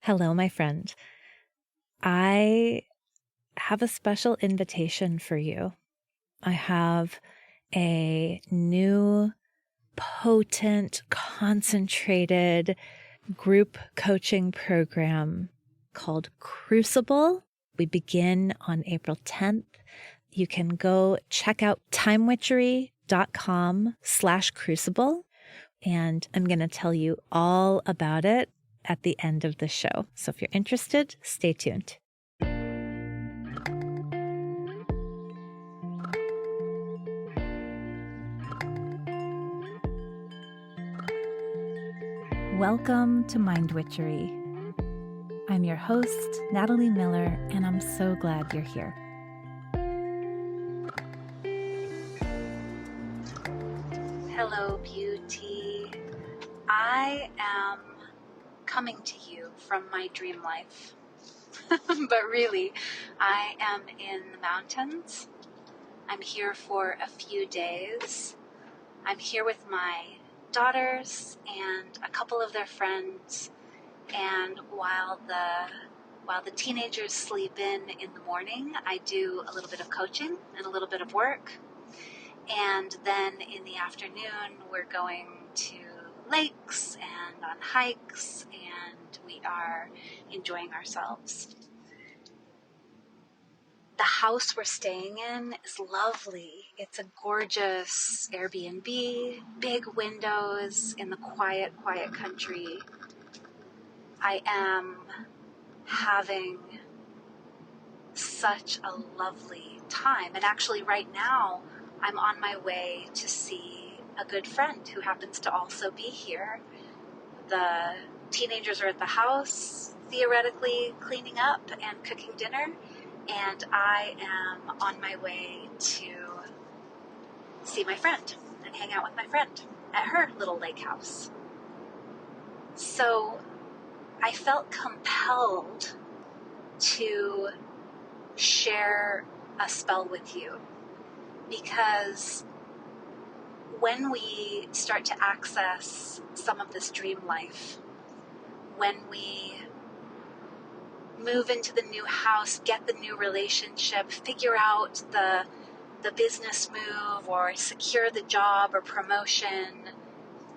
Hello, my friend. I have a special invitation for you. I have a new, potent, concentrated group coaching program called Crucible. We begin on April 10th. You can go check out timewitchery.com/crucible, and I'm going to tell you all about it at the end of the show. So if you're interested, stay tuned. Welcome to Mind Witchery. I'm your host, Natalie Miller, and I'm so glad you're here. Hello, beauty. I am coming to you from my dream life. But really, I am in the mountains. I'm here for a few days. I'm here with my daughters and a couple of their friends. And while the teenagers sleep in the morning, I do a little bit of coaching and a little bit of work. And then in the afternoon, we're going to lakes and on hikes, and we are enjoying ourselves. The house we're staying in is lovely. It's a gorgeous Airbnb, big windows in the quiet country. I am having such a lovely time. And actually right now, I'm on my way to see a good friend who happens to also be here. The teenagers are at the house, theoretically cleaning up and cooking dinner. And I am on my way to see my friend and hang out with my friend at her little lake house. So I felt compelled to share a spell with you, because when we start to access some of this dream life, when we move into the new house, get the new relationship, figure out the business move or secure the job or promotion,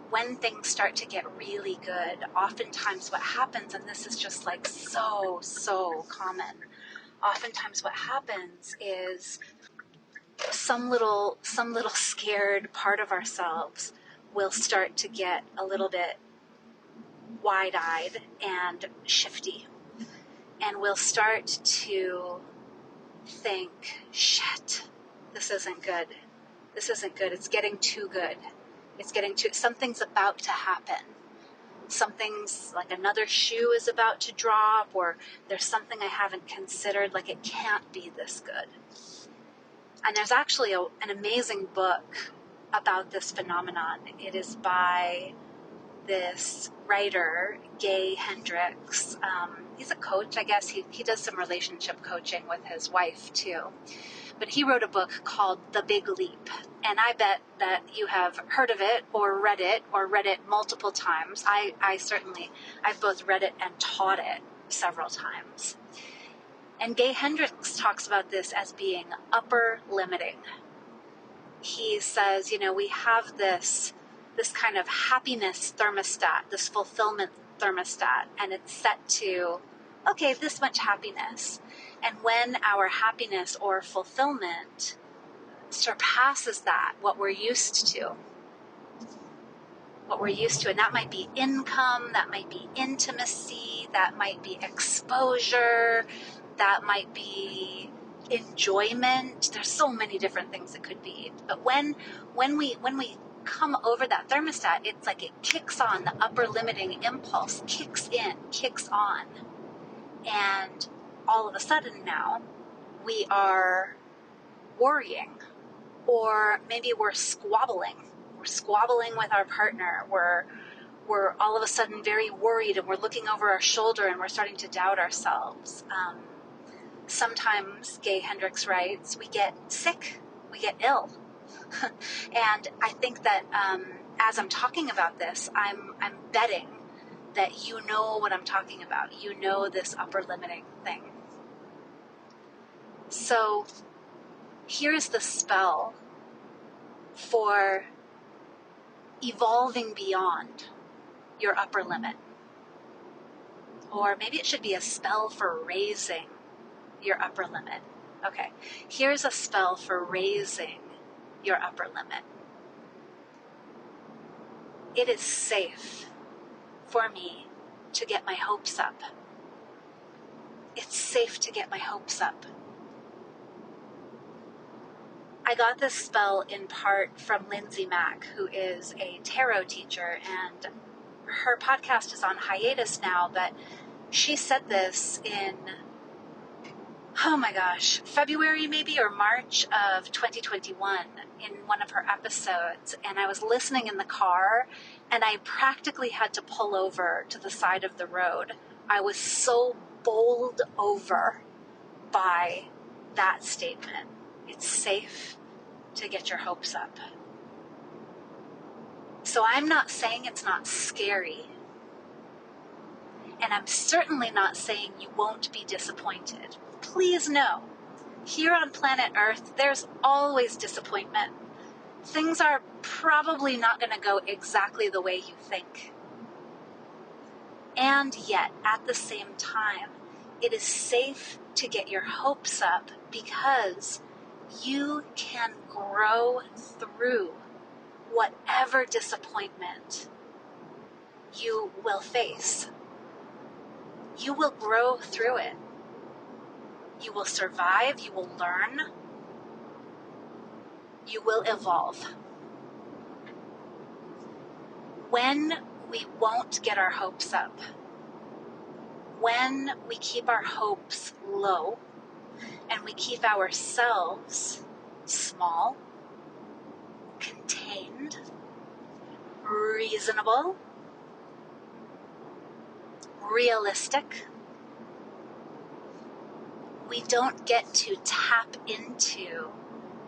when things start to get really good, oftentimes what happens, and this is just like so common, oftentimes what happens is some little scared part of ourselves will start to get a little bit wide-eyed and shifty. And we'll start to think, shit, this isn't good. This isn't good. It's getting too good. Something's about to happen. Something's like another shoe is about to drop, or there's something I haven't considered, like it can't be this good. And there's actually an amazing book about this phenomenon. It is by this writer, Gay Hendricks. He's a coach, I guess. He does some relationship coaching with his wife, too. But he wrote a book called The Big Leap. And I bet that you have heard of it or read it multiple times. I've both read it and taught it several times. And Gay Hendricks talks about this as being upper limiting. He says, we have this kind of happiness thermostat, this fulfillment thermostat, and it's set to, okay, this much happiness. And when our happiness or fulfillment surpasses that, what we're used to, and that might be income, that might be intimacy, that might be exposure, that might be enjoyment. There's so many different things it could be. But when we come over that thermostat, it's like it kicks on, the upper limiting impulse kicks on. And all of a sudden now we are worrying, or maybe we're squabbling. We're squabbling with our partner. We're all of a sudden very worried, and we're looking over our shoulder, and we're starting to doubt ourselves. Sometimes, Gay Hendricks writes, we get sick, we get ill. And I think that as I'm talking about this, I'm betting that you know what I'm talking about. You know this upper limiting thing. So here's the spell for evolving beyond your upper limit. Or maybe it should be a spell for raising your upper limit. Okay, here's a spell for raising your upper limit. It is safe for me to get my hopes up. It's safe to get my hopes up. I got this spell in part from Lindsay Mack, who is a tarot teacher, and her podcast is on hiatus now, but she said this in, oh my gosh, February maybe or March of 2021 in one of her episodes. And I was listening in the car and I practically had to pull over to the side of the road. I was so bowled over by that statement. It's safe to get your hopes up. So I'm not saying it's not scary. And I'm certainly not saying you won't be disappointed. Please know, here on planet Earth, there's always disappointment. Things are probably not going to go exactly the way you think. And yet, at the same time, it is safe to get your hopes up because you can grow through whatever disappointment you will face. You will grow through it. You will survive, you will learn, you will evolve. When we won't get our hopes up, when we keep our hopes low, and we keep ourselves small, contained, reasonable, realistic, we don't get to tap into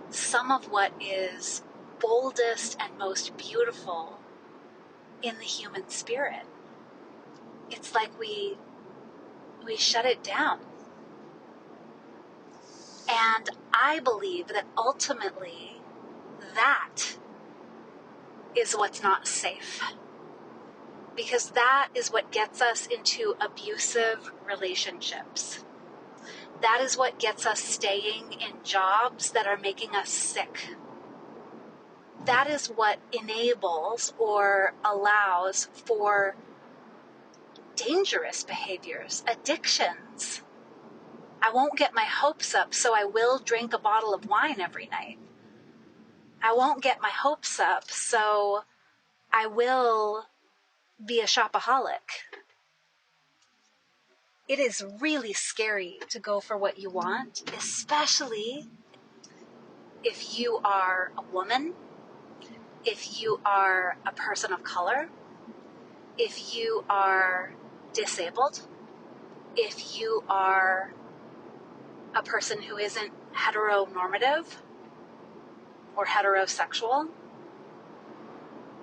some of what is boldest and most beautiful in the human spirit. It's like we shut it down. And I believe that ultimately that is what's not safe. Because that is what gets us into abusive relationships. That is what gets us staying in jobs that are making us sick. That is what enables or allows for dangerous behaviors, addictions. I won't get my hopes up, so I will drink a bottle of wine every night. I won't get my hopes up, so I will be a shopaholic. It is really scary to go for what you want, especially if you are a woman, if you are a person of color, if you are disabled, if you are a person who isn't heteronormative or heterosexual.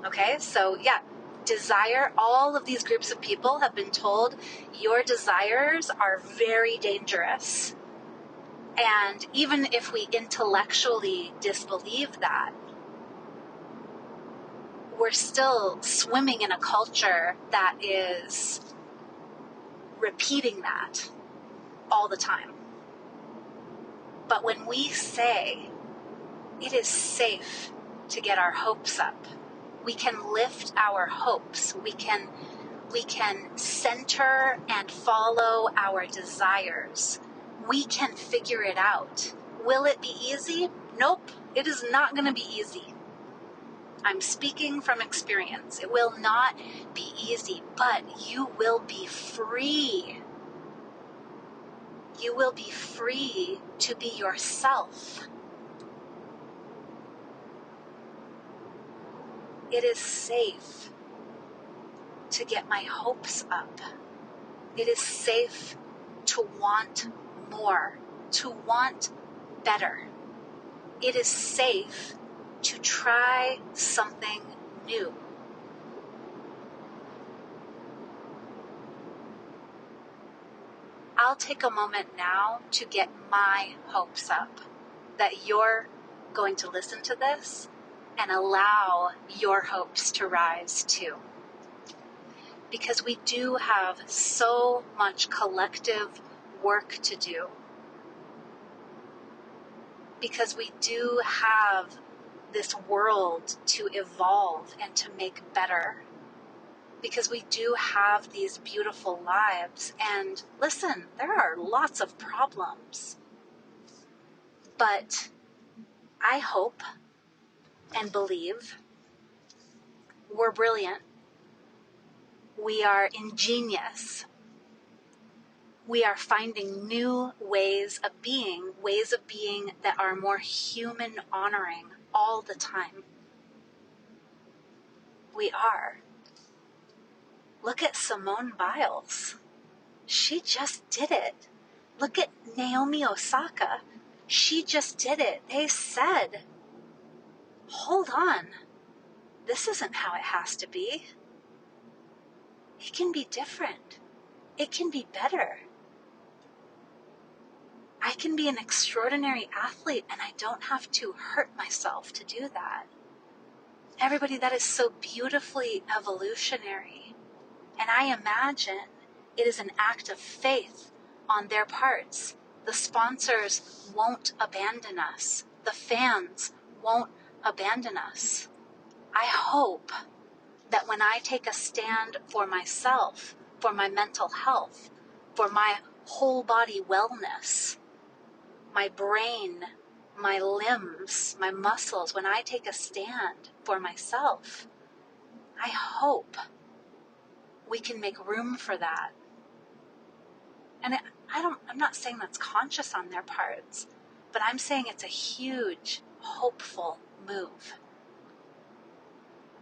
Okay, so yeah, desire, all of these groups of people have been told your desires are very dangerous. And even if we intellectually disbelieve that, we're still swimming in a culture that is repeating that all the time. But when we say it is safe to get our hopes up, we can lift our hopes. We can center and follow our desires. We can figure it out. Will it be easy? Nope, it is not going to be easy. I'm speaking from experience. It will not be easy, but you will be free. You will be free to be yourself. It is safe to get my hopes up. It is safe to want more, to want better. It is safe to try something new. I'll take a moment now to get my hopes up that you're going to listen to this and allow your hopes to rise too. Because we do have so much collective work to do. Because we do have this world to evolve and to make better. Because we do have these beautiful lives. And listen, there are lots of problems. But I hope and believe we're brilliant. We are ingenious. We are finding new ways of being that are more human honoring all the time. We are. Look at Simone Biles. She just did it. Look at Naomi Osaka. She just did it. They said, hold on. This isn't how it has to be. It can be different. It can be better. I can be an extraordinary athlete and I don't have to hurt myself to do that. Everybody, that is so beautifully evolutionary. And I imagine it is an act of faith on their parts. The sponsors won't abandon us. The fans won't abandon us. I hope that when I take a stand for myself, for my mental health, for my whole body wellness, my brain, my limbs, my muscles, when I take a stand for myself, I hope we can make room for that. And I'm not saying that's conscious on their parts, but I'm saying it's a huge, hopeful move.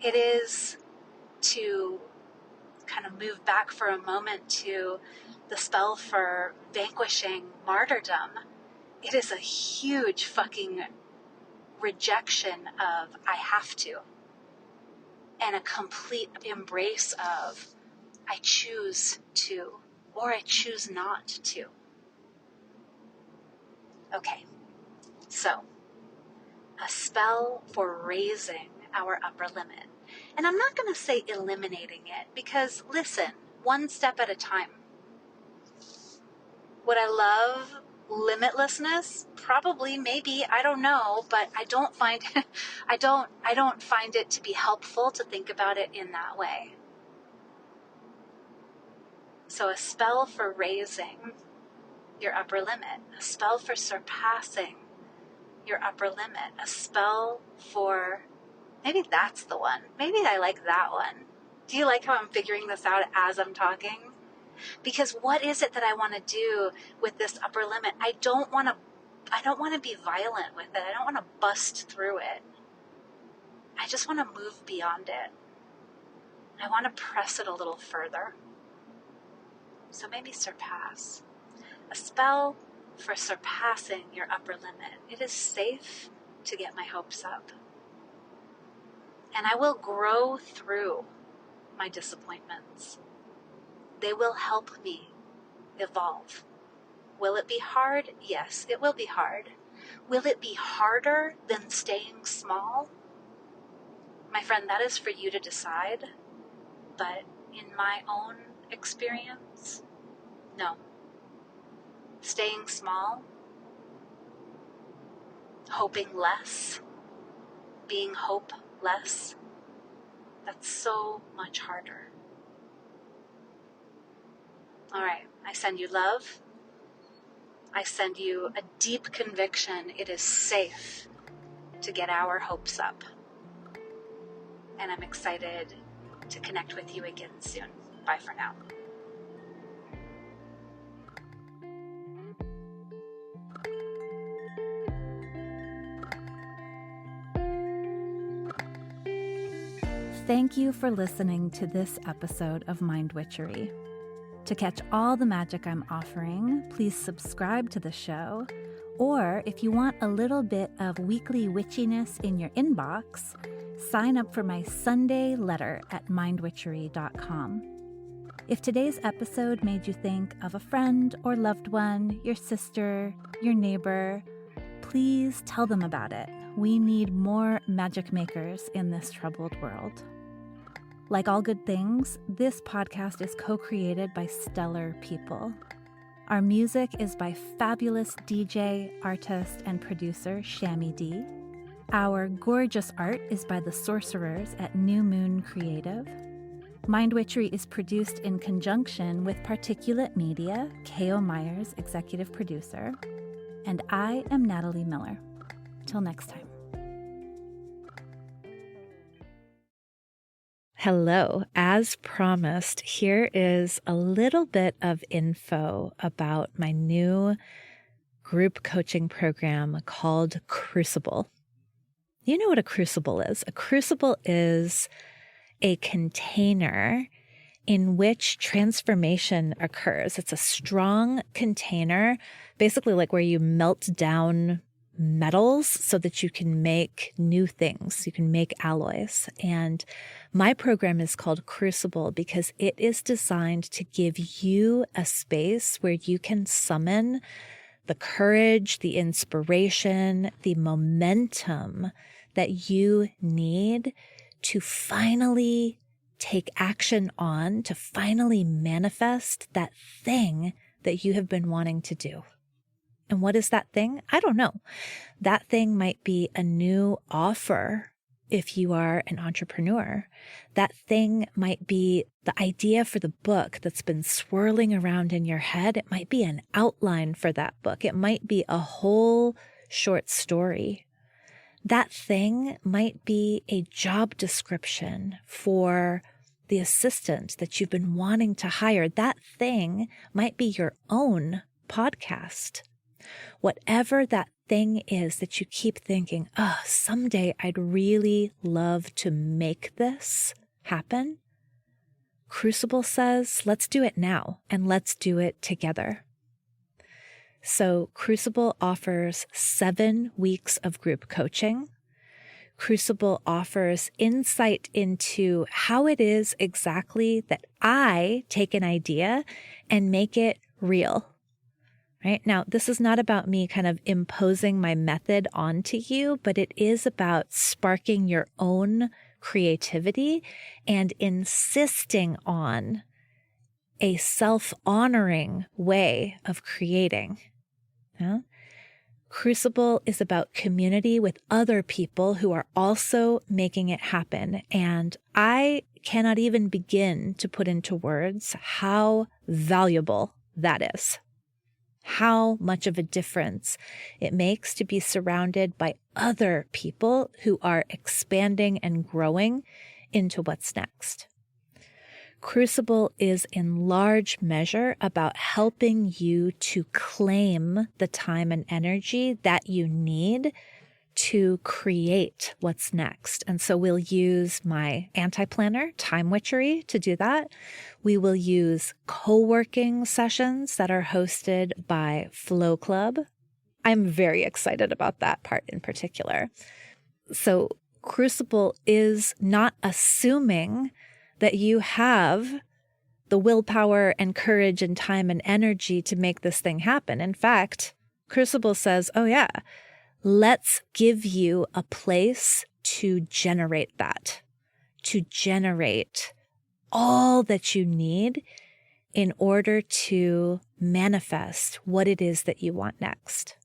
It is to kind of move back for a moment to the spell for vanquishing martyrdom. It is a huge fucking rejection of I have to, and a complete embrace of I choose to, or I choose not to. Okay, so a spell for raising our upper limit. And I'm not going to say eliminating it, because listen, one step at a time. Would I love limitlessness? Probably, maybe, I don't know, but I don't find it to be helpful to think about it in that way. So a spell for raising your upper limit, a spell for surpassing your upper limit, a spell for, maybe that's the one. Maybe I like that one. Do you like how I'm figuring this out as I'm talking? Because what is it that I want to do with this upper limit? I don't want to be violent with it. I don't want to bust through it. I just want to move beyond it. I want to press it a little further. So maybe surpass. A spell for surpassing your upper limit. It is safe to get my hopes up. And I will grow through my disappointments. They will help me evolve. Will it be hard? Yes, it will be hard. Will it be harder than staying small? My friend, that is for you to decide. But in my own experience, no. Staying small, hoping less, being hopeless, that's so much harder. All right, I send you love. I send you a deep conviction it is safe to get our hopes up. And I'm excited to connect with you again soon. Bye for now. Thank you for listening to this episode of Mind Witchery. To catch all the magic I'm offering, please subscribe to the show. Or if you want a little bit of weekly witchiness in your inbox, sign up for my Sunday letter at mindwitchery.com. If today's episode made you think of a friend or loved one, your sister, your neighbor, please tell them about it. We need more magic makers in this troubled world. Like all good things, this podcast is co-created by stellar people. Our music is by fabulous DJ, artist, and producer Shammy D. Our gorgeous art is by the sorcerers at New Moon Creative. Mind Witchery is produced in conjunction with Particulate Media, K.O. Myers, executive producer. And I am Natalie Miller. Till next time. Hello. As promised, here is a little bit of info about my new group coaching program called Crucible. You know what a crucible is. A crucible is a container in which transformation occurs. It's a strong container, basically like where you melt down metals so that you can make new things. You can make alloys. And my program is called Crucible because it is designed to give you a space where you can summon the courage, the inspiration, the momentum that you need to finally take action on, to finally manifest that thing that you have been wanting to do. And what is that thing? I don't know. That thing might be a new offer if you are an entrepreneur. That thing might be the idea for the book that's been swirling around in your head. It might be an outline for that book. It might be a whole short story. That thing might be a job description for the assistant that you've been wanting to hire. That thing might be your own podcast. Whatever that thing is that you keep thinking, someday I'd really love to make this happen. Crucible says, let's do it now and let's do it together. So Crucible offers 7 weeks of group coaching. Crucible offers insight into how it is exactly that I take an idea and make it real. Right? Now, this is not about me kind of imposing my method onto you, but it is about sparking your own creativity and insisting on a self-honoring way of creating. Yeah? Crucible is about community with other people who are also making it happen. And I cannot even begin to put into words how valuable that is. How much of a difference it makes to be surrounded by other people who are expanding and growing into what's next. Crucible is in large measure about helping you to claim the time and energy that you need to create what's next. And so we'll use my anti-planner, Time Witchery, to do that. We will use co-working sessions that are hosted by Flow Club. I'm very excited about that part in particular. So Crucible is not assuming that you have the willpower and courage and time and energy to make this thing happen. In fact, Crucible says, let's give you a place to generate that, to generate all that you need in order to manifest what it is that you want next.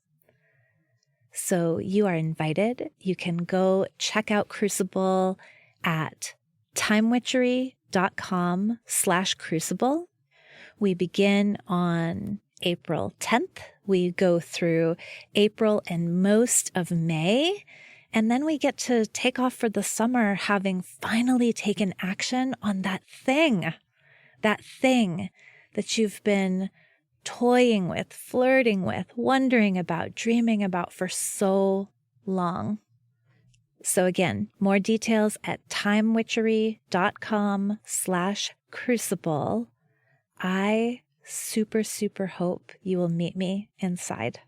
So you are invited. You can go check out Crucible at timewitchery.com/crucible. We begin on April 10th. We go through April and most of May, and then we get to take off for the summer having finally taken action on that thing that you've been toying with, flirting with, wondering about, dreaming about for so long. So again, more details at timewitchery.com/crucible. I super hope you will meet me inside.